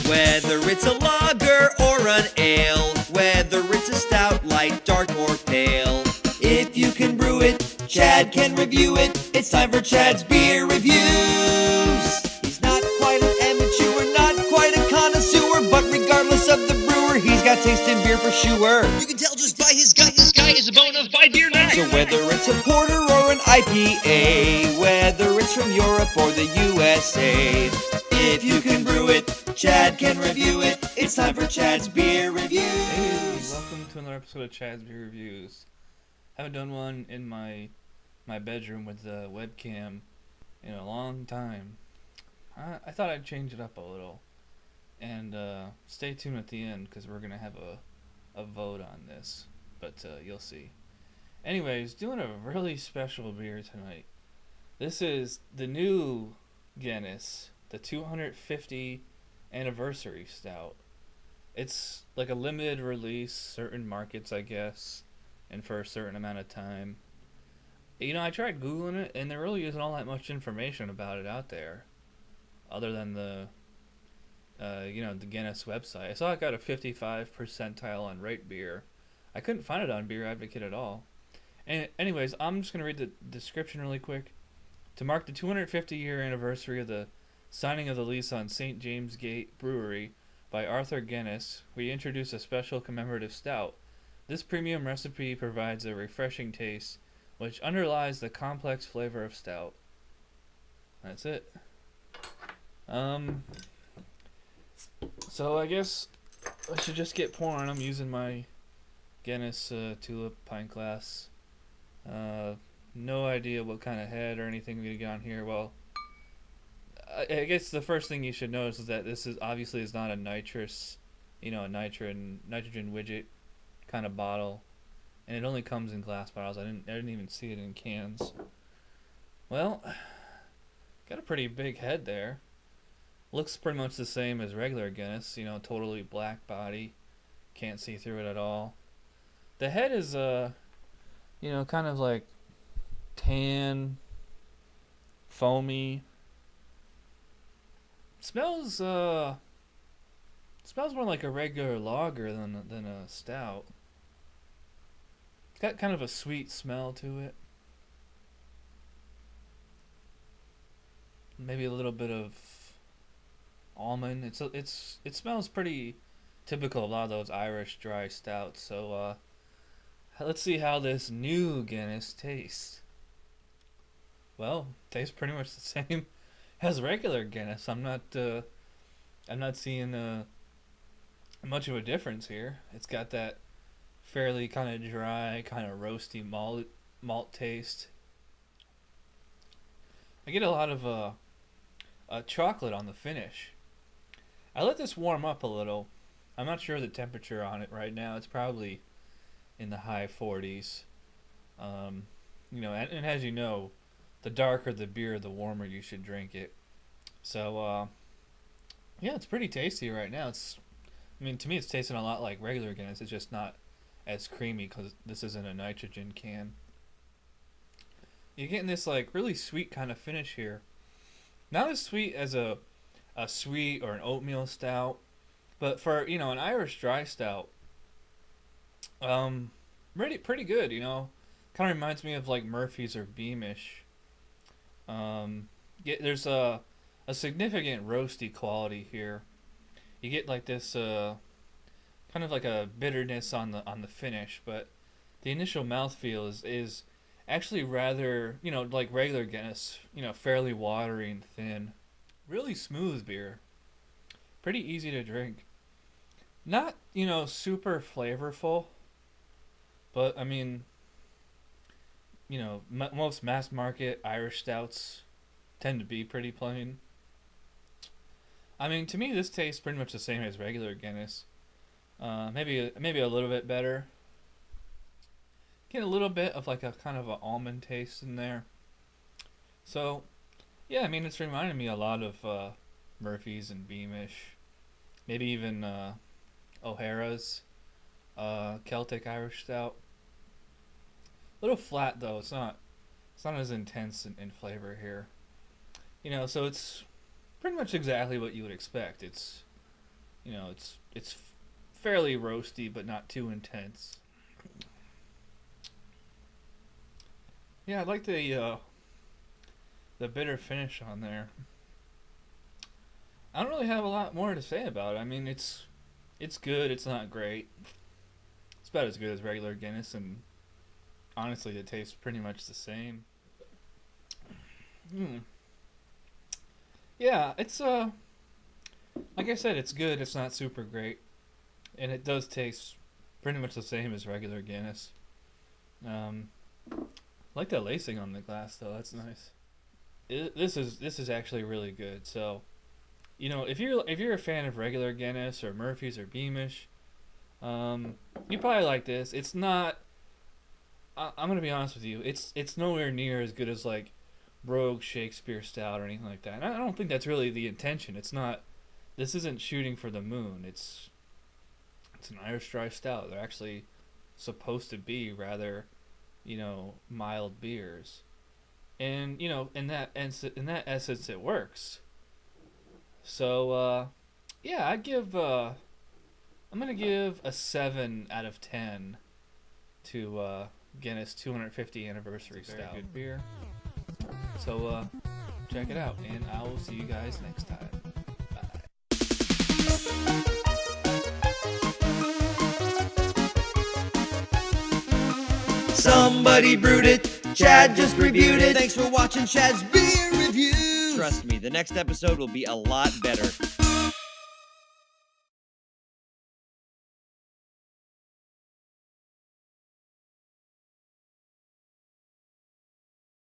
Whether it's a lager or an ale, whether it's a stout, light, dark, or pale. If you can brew it, Chad can review it. It's time for Chad's Beer Reviews. He's not quite an amateur, not quite a connoisseur, but regardless of the brewer, he's got taste in beer for sure. You can tell just by his gut, this guy is a bona fide beer nut. So whether it's a porter or an IPA, whether it's from Europe or the USA, if you can brew it, Chad can review it. It's time for Chad's Beer Reviews. Hey, welcome to another episode of Chad's Beer Reviews. Haven't done one in my bedroom with the webcam in a long time. I thought I'd change it up a little. And stay tuned at the end because we're going to have a vote on this. But you'll see. Anyways, doing a really special beer tonight. This is the new Guinness, the 250 Anniversary Stout. It's like a limited release, certain markets, I guess, and for a certain amount of time. You know, I tried Googling it, and there really isn't all that much information about it out there, other than the Guinness website. I saw it got a 55 percentile on Rate Beer. I couldn't find it on Beer Advocate at all. And anyways, I'm just going to read the description really quick. To mark the 250-year anniversary of the signing of the lease on St. James Gate Brewery by Arthur Guinness, we introduce a special commemorative stout. This premium recipe provides a refreshing taste, which underlies the complex flavor of stout. That's it. So I guess I should just get pouring. I'm using my Guinness tulip pint glass. No idea what kind of head or anything we're gonna get on here. Well, I guess the first thing you should notice is that this is obviously not a nitrous, a nitrogen widget kind of bottle, and it only comes in glass bottles. I didn't even see it in cans. Well, got a pretty big head there. Looks pretty much the same as regular Guinness. Totally black body. Can't see through it at all. The head is kind of like tan, foamy. Smells more like a regular lager than a stout. It's got kind of a sweet smell to it. Maybe a little bit of almond. It smells pretty typical of a lot of those Irish dry stouts. So let's see how this new Guinness tastes. Well, tastes pretty much the same as regular Guinness. I'm not seeing much of a difference here. It's got that fairly kind of dry, kind of roasty malt taste. I get a lot of chocolate on the finish. I let this warm up a little. I'm not sure the temperature on it right now. It's probably in the high 40s. And as you know, the darker the beer, the warmer you should drink it. So, yeah, it's pretty tasty right now. To me, it's tasting a lot like regular Guinness. It's just not as creamy because this isn't a nitrogen can. You're getting this like really sweet kind of finish here. Not as sweet as a sweet or an oatmeal stout, but for an Irish dry stout, pretty good. Kind of reminds me of like Murphy's or Beamish. There's a significant roasty quality here. You get like this kind of like a bitterness on the finish, but the initial mouthfeel is actually rather like regular Guinness, fairly watery and thin. Really smooth beer. Pretty easy to drink. Not, super flavorful, but most mass market Irish stouts tend to be pretty plain. To me, this tastes pretty much the same as regular Guinness. Maybe a little bit better. Get a little bit of like a kind of an almond taste in there. So, yeah, it's reminding me a lot of Murphy's and Beamish. Maybe even O'Hara's Celtic Irish Stout. A little flat though. It's not as intense in flavor here. So it's pretty much exactly what you would expect. It's it's fairly roasty, but not too intense. Yeah, I like the bitter finish on there. I don't really have a lot more to say about it. I mean, it's good. It's not great. It's about as good as regular Guinness, and honestly, it tastes pretty much the same. Yeah, it's like I said, it's good. It's not super great, and it does taste pretty much the same as regular Guinness. I like that lacing on the glass though. That's nice. This is actually really good. So, if you're a fan of regular Guinness or Murphy's or Beamish, you probably like this. It's not. I'm gonna be honest with you. It's nowhere near as good as like Rogue Shakespeare Stout or anything like that. And I don't think that's really the intention. It's not. This isn't shooting for the moon. It's an Irish dry stout. They're actually supposed to be rather, mild beers, and in that essence it works. So yeah, I'm gonna give a 7 out of 10 to Guinness 250 Anniversary Stout. Very good beer. So check it out, and I will see you guys next time. Bye. Somebody brewed it, Chad just reviewed it. Thanks for watching Chad's Beer Reviews. Trust me, the next episode will be a lot better.